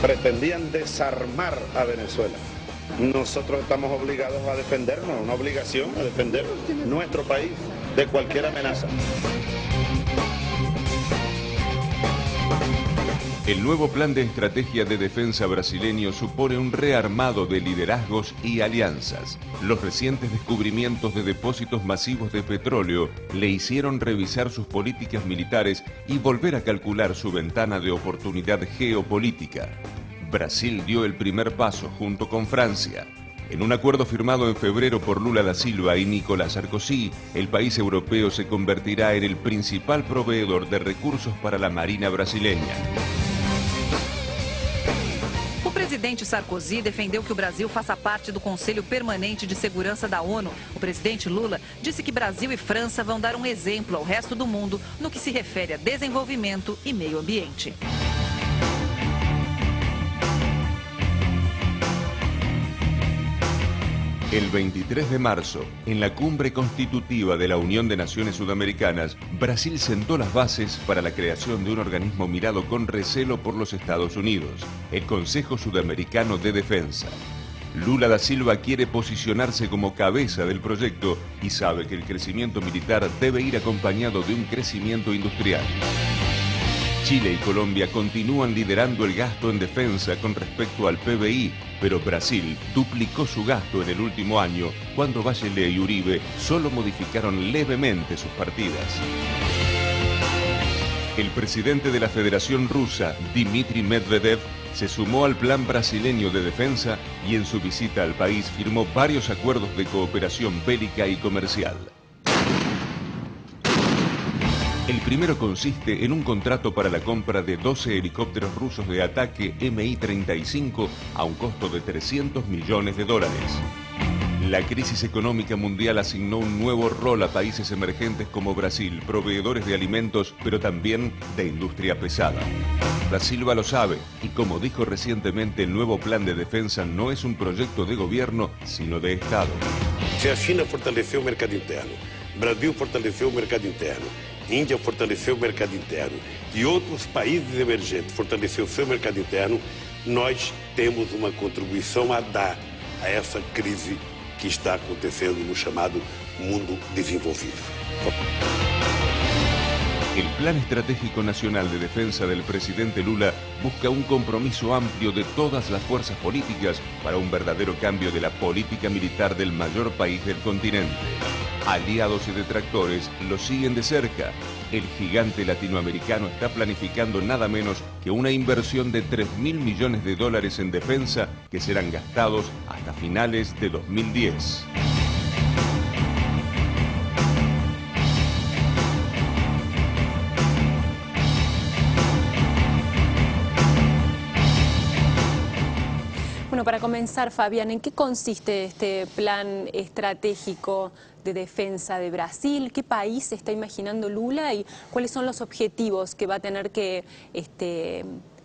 pretendían desarmar a Venezuela. Nosotros estamos obligados a defendernos, una obligación a defender nuestro país de cualquier amenaza. El nuevo plan de estrategia de defensa brasileño supone un rearmado de liderazgos y alianzas. Los recientes descubrimientos de depósitos masivos de petróleo le hicieron revisar sus políticas militares y volver a calcular su ventana de oportunidad geopolítica. Brasil dio el primer paso junto con Francia. En un acuerdo firmado en febrero por Lula da Silva y Nicolás Sarkozy, el país europeo se convertirá en el principal proveedor de recursos para la Marina brasileña. O presidente Sarkozy defendeu que o Brasil faça parte do Conselho Permanente de Segurança da ONU. O presidente Lula disse que Brasil e França vão dar um exemplo ao resto do mundo no que se refere a desenvolvimento e meio ambiente. El 23 de marzo, en la cumbre constitutiva de la Unión de Naciones Sudamericanas, Brasil sentó las bases para la creación de un organismo mirado con recelo por los Estados Unidos, el Consejo Sudamericano de Defensa. Lula da Silva quiere posicionarse como cabeza del proyecto y sabe que el crecimiento militar debe ir acompañado de un crecimiento industrial. Chile y Colombia continúan liderando el gasto en defensa con respecto al PBI, pero Brasil duplicó su gasto en el último año cuando Bachelet y Uribe solo modificaron levemente sus partidas. El presidente de la Federación Rusa, Dmitry Medvedev, se sumó al plan brasileño de defensa y en su visita al país firmó varios acuerdos de cooperación bélica y comercial. El primero consiste en un contrato para la compra de 12 helicópteros rusos de ataque Mi-35 a un costo de $300 millones. La crisis económica mundial asignó un nuevo rol a países emergentes como Brasil, proveedores de alimentos, pero también de industria pesada. Da Silva lo sabe y, como dijo recientemente, el nuevo plan de defensa no es un proyecto de gobierno, sino de Estado. Se a China fortaleceu o mercado interno, Brasil fortaleceu o mercado interno, Índia fortaleceu o mercado interno e outros países emergentes fortaleceram o seu mercado interno, nós temos uma contribuição a dar a essa crise que está acontecendo no chamado mundo desenvolvido. El Plan Estratégico Nacional de Defensa del presidente Lula busca un compromiso amplio de todas las fuerzas políticas para un verdadero cambio de la política militar del mayor país del continente. Aliados y detractores lo siguen de cerca. El gigante latinoamericano está planificando nada menos que una inversión de $3.000 millones en defensa que serán gastados hasta finales de 2010. Bueno, para comenzar, Fabián, ¿en qué consiste este plan estratégico de defensa de Brasil? ¿Qué país se está imaginando Lula y cuáles son los objetivos que va a tener que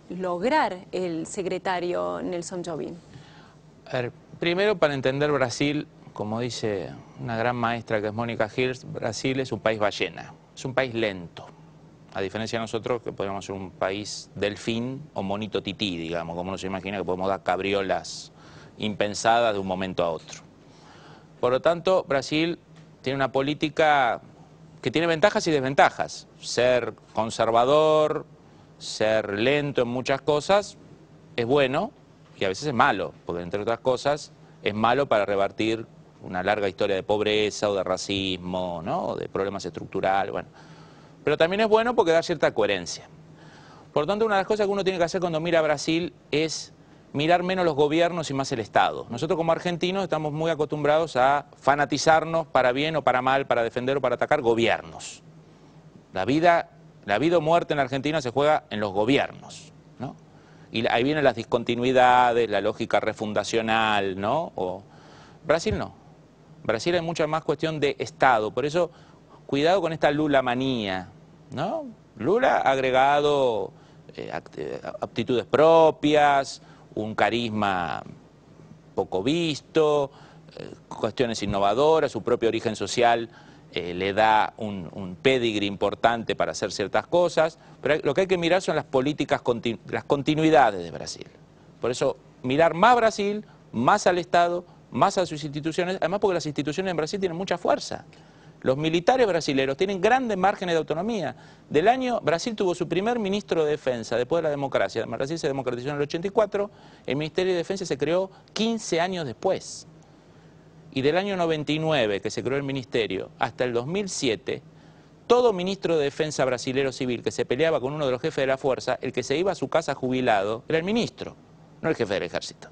lograr el secretario Nelson Jobim? A ver, primero, para entender Brasil, como dice una gran maestra que es Mónica Hills, Brasil es un país ballena, es un país lento. A diferencia de nosotros, que podemos ser un país delfín o monito tití, digamos, como uno se imagina que podemos dar cabriolas impensadas de un momento a otro. Por lo tanto, Brasil tiene una política que tiene ventajas y desventajas. Ser conservador, ser lento en muchas cosas es bueno y a veces es malo, porque entre otras cosas es malo para revertir una larga historia de pobreza o de racismo, ¿no? O de problemas estructurales, bueno. Pero también es bueno porque da cierta coherencia. Por lo tanto, una de las cosas que uno tiene que hacer cuando mira a Brasil es mirar menos los gobiernos y más el Estado. Nosotros como argentinos estamos muy acostumbrados a fanatizarnos para bien o para mal, para defender o para atacar gobiernos. La vida o muerte en la Argentina se juega en los gobiernos, ¿no? Y ahí vienen las discontinuidades, la lógica refundacional, ¿no? Brasil no. Brasil hay mucha más cuestión de Estado. Por eso, cuidado con esta Lula manía, ¿no? Lula ha agregado aptitudes propias, un carisma poco visto, cuestiones innovadoras, su propio origen social le da un pedigree importante para hacer ciertas cosas, pero lo que hay que mirar son las políticas, las continuidades de Brasil. Por eso, mirar más Brasil, más al Estado, más a sus instituciones, además porque las instituciones en Brasil tienen mucha fuerza. Los militares brasileños tienen grandes márgenes de autonomía. Brasil tuvo su primer ministro de defensa después de la democracia. Brasil se democratizó en el 84, el Ministerio de Defensa se creó 15 años después. Y del año 99, que se creó el ministerio, hasta el 2007, todo ministro de defensa brasilero civil que se peleaba con uno de los jefes de la fuerza, el que se iba a su casa jubilado, era el ministro, no el jefe del ejército,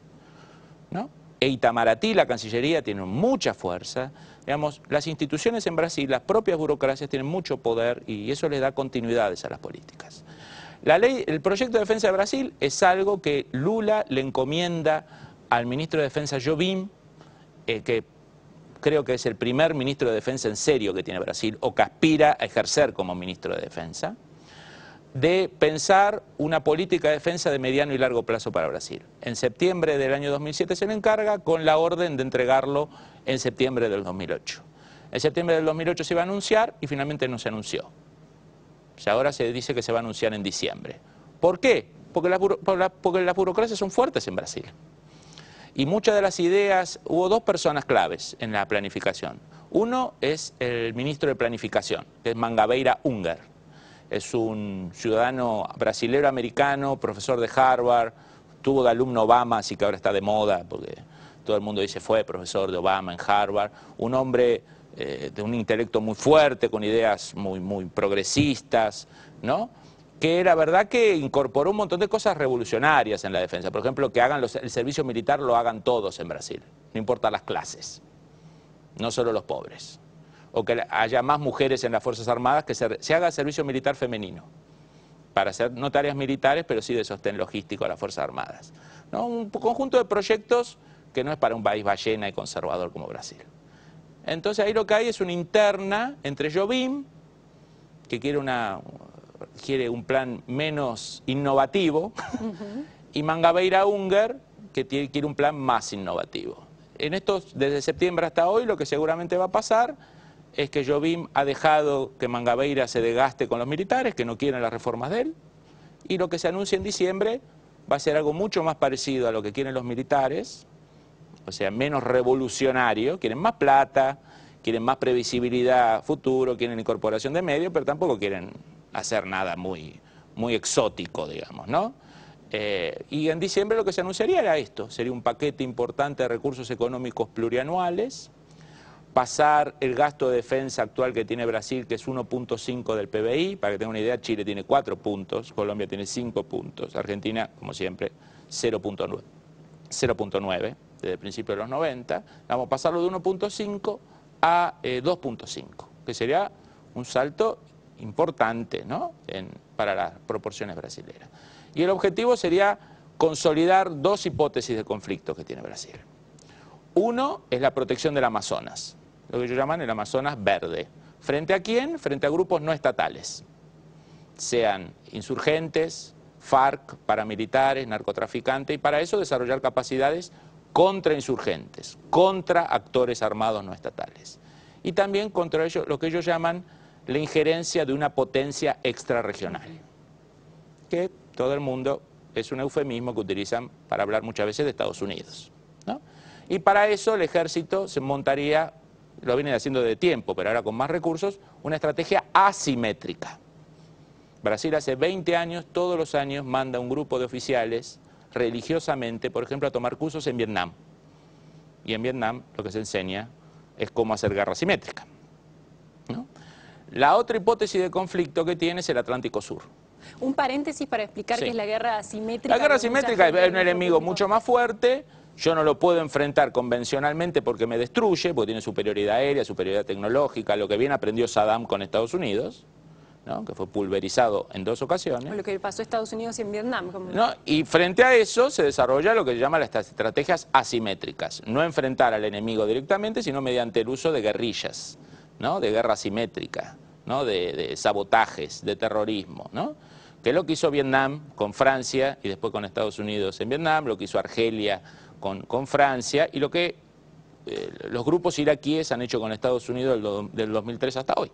¿no? E Itamaraty, la Cancillería, tiene mucha fuerza. Digamos, las instituciones en Brasil, las propias burocracias tienen mucho poder y eso les da continuidades a las políticas. El proyecto de defensa de Brasil es algo que Lula le encomienda al ministro de Defensa Jobim, que creo que es el primer ministro de Defensa en serio que tiene Brasil, o que aspira a ejercer como ministro de Defensa, de pensar una política de defensa de mediano y largo plazo para Brasil. En septiembre del año 2007 se le encarga con la orden de entregarlo en septiembre del 2008. En septiembre del 2008 se iba a anunciar y finalmente no se anunció. O sea, ahora se dice que se va a anunciar en diciembre. ¿Por qué? Porque las burocracias son fuertes en Brasil. Y muchas de las ideas, hubo dos personas claves en la planificación. Uno es el ministro de Planificación, que es Mangabeira Unger. Es un ciudadano brasilero-americano, profesor de Harvard, tuvo de alumno Obama, así que ahora está de moda, porque todo el mundo dice fue profesor de Obama en Harvard. Un hombre de un intelecto muy fuerte, con ideas muy progresistas, ¿no? Que la verdad que incorporó un montón de cosas revolucionarias en la defensa. Por ejemplo, que hagan el servicio militar lo hagan todos en Brasil, no importa las clases, no solo los pobres. O que haya más mujeres en las Fuerzas Armadas, que se haga servicio militar femenino, para hacer no tareas militares, pero sí de sostén logístico a las Fuerzas Armadas, ¿no? Un conjunto de proyectos que no es para un país ballena y conservador como Brasil. Entonces ahí lo que hay es una interna entre Jobim, que quiere un plan menos innovativo, y Mangabeira Unger, que quiere un plan más innovativo. Desde septiembre hasta hoy, lo que seguramente va a pasar es que Jobim ha dejado que Mangabeira se desgaste con los militares, que no quieren las reformas de él, y lo que se anuncia en diciembre va a ser algo mucho más parecido a lo que quieren los militares, o sea, menos revolucionario, quieren más plata, quieren más previsibilidad futuro, quieren incorporación de medios, pero tampoco quieren hacer nada muy exótico, digamos, ¿no? Y en diciembre lo que se anunciaría era esto, sería un paquete importante de recursos económicos plurianuales, pasar el gasto de defensa actual que tiene Brasil, que es 1.5 del PBI, para que tengan una idea, Chile tiene 4 puntos, Colombia tiene 5 puntos, Argentina, como siempre, 0.9 desde el principio de los 90, vamos a pasarlo de 1.5 a 2.5, que sería un salto importante, ¿no? Para las proporciones brasileras. Y el objetivo sería consolidar dos hipótesis de conflicto que tiene Brasil. Uno es la protección del Amazonas, lo que ellos llaman el Amazonas verde. ¿Frente a quién? Frente a grupos no estatales, sean insurgentes, FARC, paramilitares, narcotraficantes, y para eso desarrollar capacidades contra insurgentes, contra actores armados no estatales. Y también contra ellos, lo que ellos llaman la injerencia de una potencia extrarregional, que todo el mundo es un eufemismo que utilizan para hablar muchas veces de Estados Unidos, ¿no? Y para eso el ejército se montaría, lo viene haciendo de tiempo, pero ahora con más recursos, una estrategia asimétrica. Brasil hace 20 años, todos los años, manda un grupo de oficiales religiosamente, por ejemplo, a tomar cursos en Vietnam. Y en Vietnam lo que se enseña es cómo hacer guerra asimétrica, ¿no? La otra hipótesis de conflicto que tiene es el Atlántico Sur. Un paréntesis para explicar qué es la guerra asimétrica. La guerra asimétrica es un enemigo mucho más fuerte. Yo no lo puedo enfrentar convencionalmente porque me destruye, porque tiene superioridad aérea, superioridad tecnológica, lo que bien aprendió Saddam con Estados Unidos, ¿no? Que fue pulverizado en 2 ocasiones. Lo que pasó a Estados Unidos y en Vietnam. ¿No? Y frente a eso se desarrolla lo que se llama las estrategias asimétricas. No enfrentar al enemigo directamente, sino mediante el uso de guerrillas, ¿no? De guerra asimétrica, ¿no? De sabotajes, de terrorismo, ¿no? Que es lo que hizo Vietnam con Francia y después con Estados Unidos en Vietnam, lo que hizo Argelia con Francia y lo que los grupos iraquíes han hecho con Estados Unidos del 2003 hasta hoy.